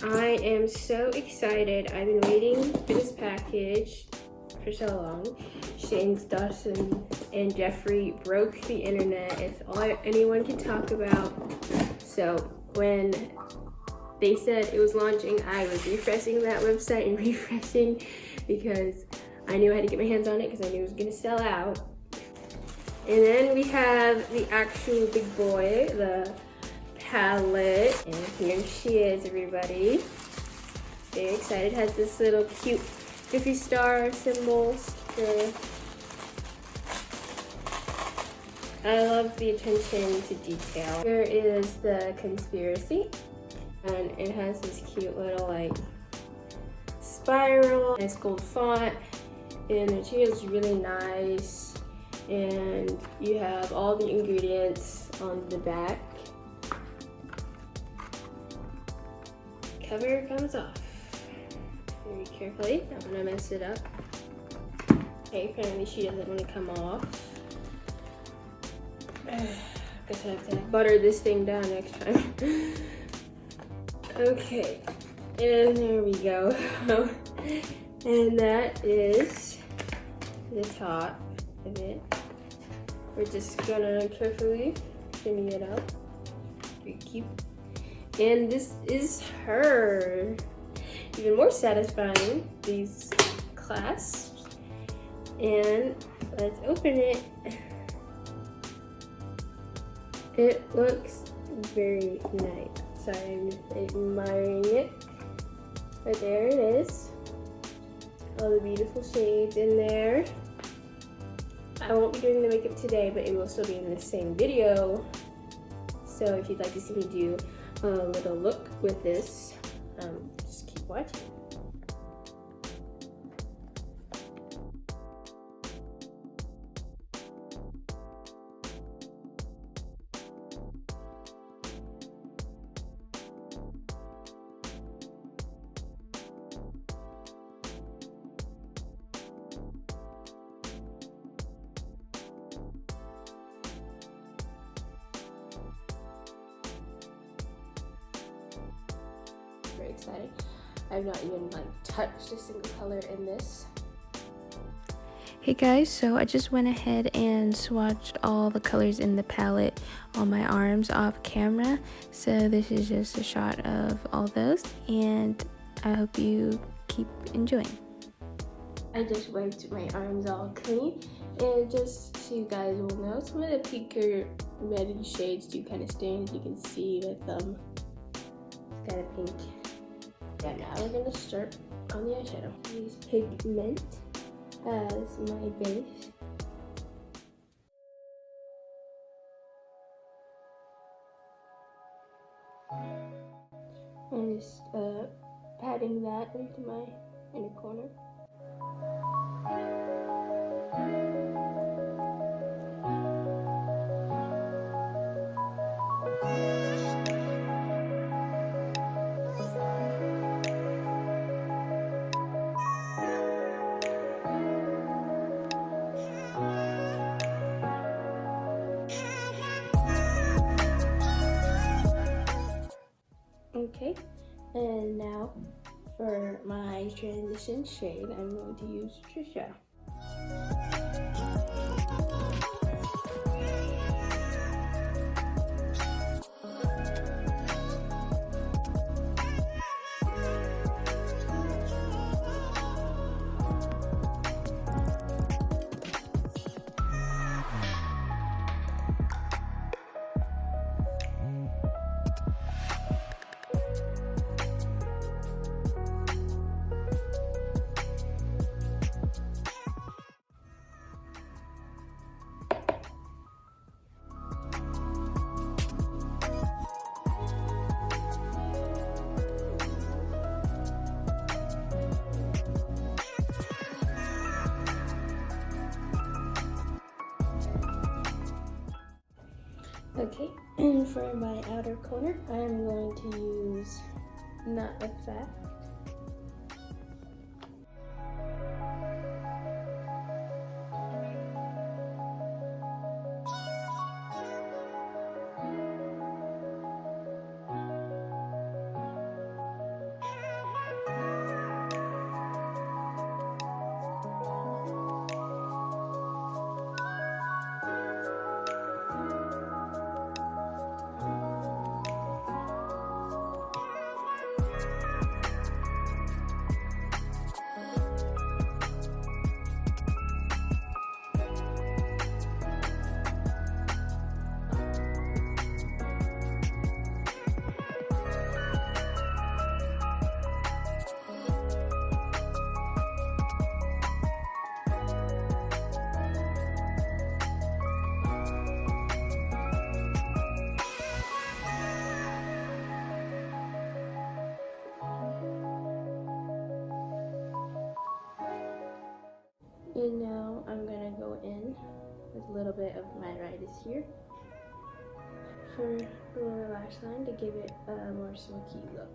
I am so excited. I've been waiting for this package for so long. Shane Dawson and Jeffree broke the internet. It's all anyone can talk about. So when they said it was launching, I was refreshing that website and refreshing because I knew I had to get my hands on it because I knew it was gonna sell out. And then we have the actual big boy, the palette, and here she is, everybody. Very excited. It has this little cute Jeffree Star symbol sticker. I love the attention to detail. Here is the conspiracy, and it has this cute little like spiral, nice gold font, and the material is really nice. And you have all the ingredients on the back. Cover comes off very carefully. I'm gonna mess it up. Okay, apparently she doesn't want to come off. Guess I have to butter this thing down next time. Okay, and there we go. And that is the top of it. We're just gonna carefully shimmy it out. Very cute. And this is her. Even more satisfying, these clasps. And let's open it. It looks very nice. So I'm admiring it. But there it is. All the beautiful shades in there. I won't be doing the makeup today, but it will still be in the same video. So if you'd like to see me do a little look with this, just keep watching. Very excited. I've not even touched a single color in this. Hey guys, so I just went ahead and swatched all the colors in the palette on my arms off camera. So this is just a shot of all those, and I hope you keep enjoying. I just wiped my arms all clean, and just so you guys will know, some of the pinker red shades do kind of stain, as you can see with it's got a pink. Yeah, now we're gonna start on the eyeshadow. Use pigment as my base. And just patting that into my inner corner. Okay, and now for my transition shade, I'm going to use Trisha. Okay, and for my outer corner, I'm going to use Nut Effect. here for the lower lash line to give it a more smoky look.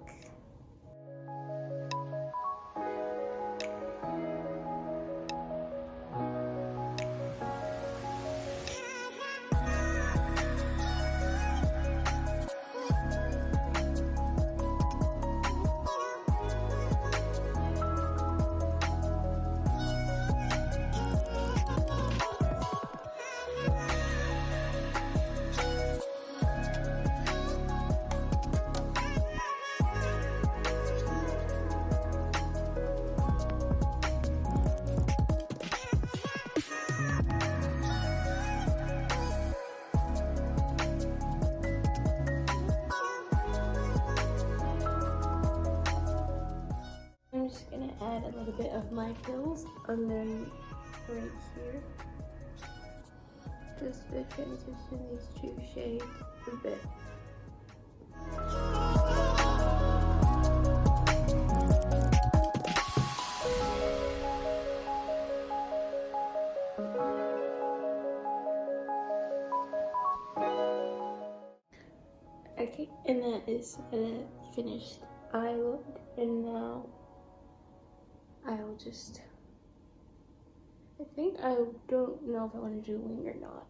I'm just gonna add a little bit of my pills and then right here, just to transition these two shades a bit. Okay, and that is a finished eye look, and now I'll just, I think I don't know if I want to do wing or not.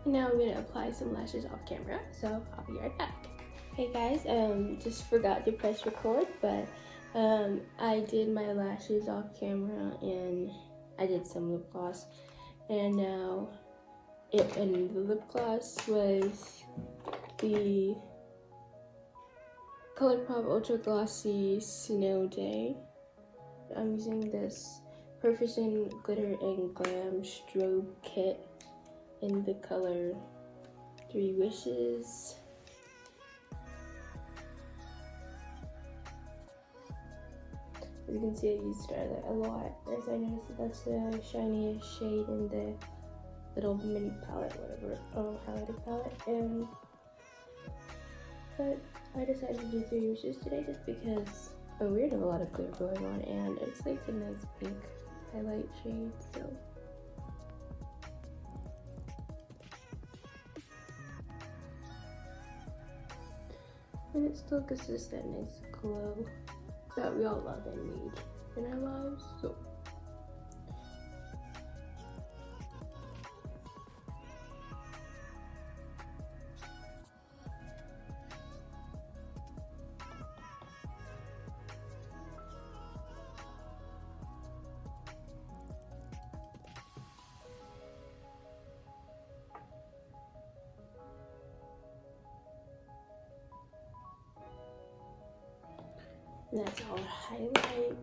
Now I'm gonna apply some lashes off camera, so I'll be right back. Hey guys, just forgot to press record, but I did my lashes off camera and I did some lip gloss, and now and the lip gloss was the ColourPop Ultra Glossy Snow Day. I'm using this Perfection Glitter and Glam Strobe Kit in the color 3 Wishes. As you can see, I use Starlight a lot, as I noticed that that's the shiniest shade in the little mini palette, whatever, highlighter palette. But I decided to do 3 Wishes today just because we have a lot of glitter going on, and it's like a nice pink highlight shade, so. And it still gives us that nice glow that we all love and need in our lives. So that's our highlight.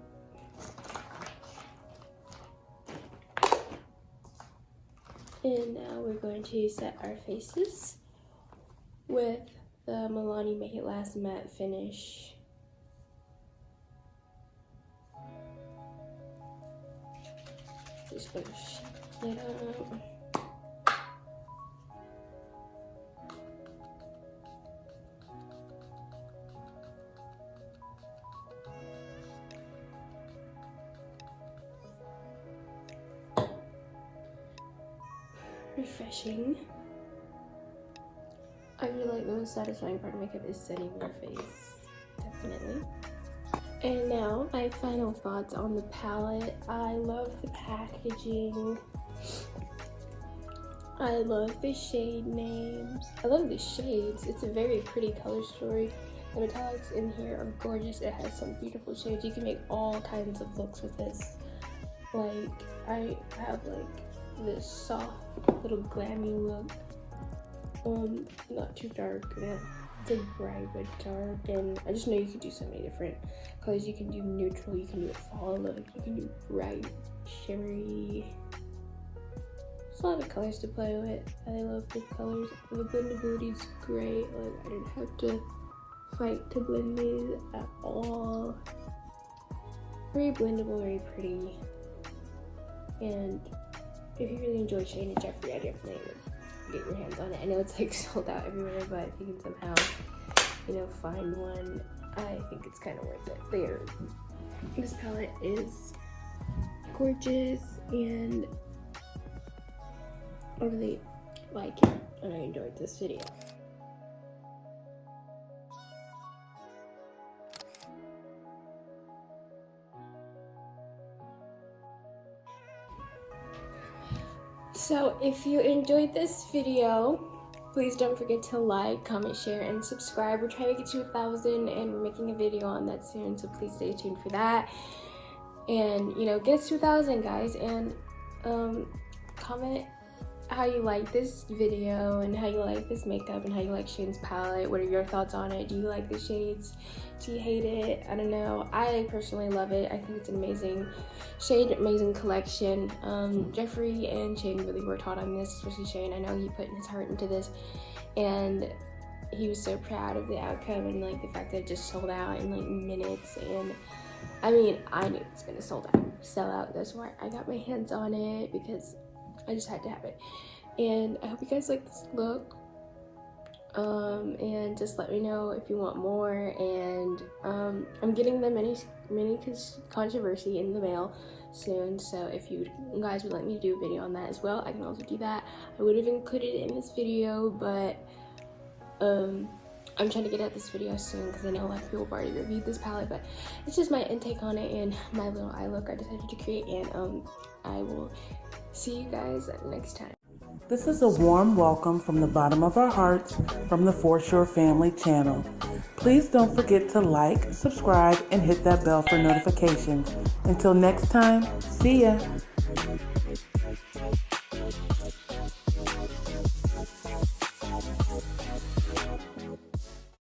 And now we're going to set our faces with the Milani Make It Last Matte Finish. Just gonna shake it up. Refreshing. I feel like the most satisfying part of makeup is setting your face, definitely. And now my final thoughts on the palette. I love the packaging. I love the shade names. I love the shades. It's a very pretty color story. The metallics in here are gorgeous. It has some beautiful shades. You can make all kinds of looks with this. Like, I have like this soft little glammy look, not too dark, not too bright but dark, and I just know you can do so many different colors. You can do neutral, you can do a fall look, you can do bright, shimmery. There's a lot of colors to play with. I love the colors. The blendability is great. Like, I didn't have to fight to blend these at all. Very blendable, very pretty, and if you really enjoy Shane and Jeffree, I definitely would get your hands on it. I know it's like sold out everywhere, but if you can somehow, you know, find one, I think it's kind of worth it. This palette is gorgeous, and I really like it, and I enjoyed this video. So if you enjoyed this video, please don't forget to like, comment, share, and subscribe. We're trying to get to 1,000, and we're making a video on that soon, so please stay tuned for that. And, you know, get us to 1,000, guys, and comment how you like this video and how you like this makeup and how you like Shane's palette. What are your thoughts on it? Do you like the shades? Do you hate it? I don't know. I personally love it. I think it's an amazing shade, amazing collection. Jeffree and Shane really worked hard on this, especially Shane. I know he put his heart into this, and he was so proud of the outcome and like the fact that it just sold out in like minutes. And I mean, I knew it was gonna sell out. That's why I got my hands on it, because I just had to have it. And I hope you guys like this look, and just let me know if you want more. And I'm getting the mini controversy in the mail soon, so if you guys would like me to do a video on that as well, I can also do that. I would have included it in this video, but I'm trying to get out this video soon because I know a lot of people have already reviewed this palette, but it's just my intake on it and my little eye look I decided to create. And I will see you guys next time. This is a warm welcome from the bottom of our hearts from the Foreshore Family channel. Please don't forget to like, subscribe, and hit that bell for notifications. Until next time, see ya.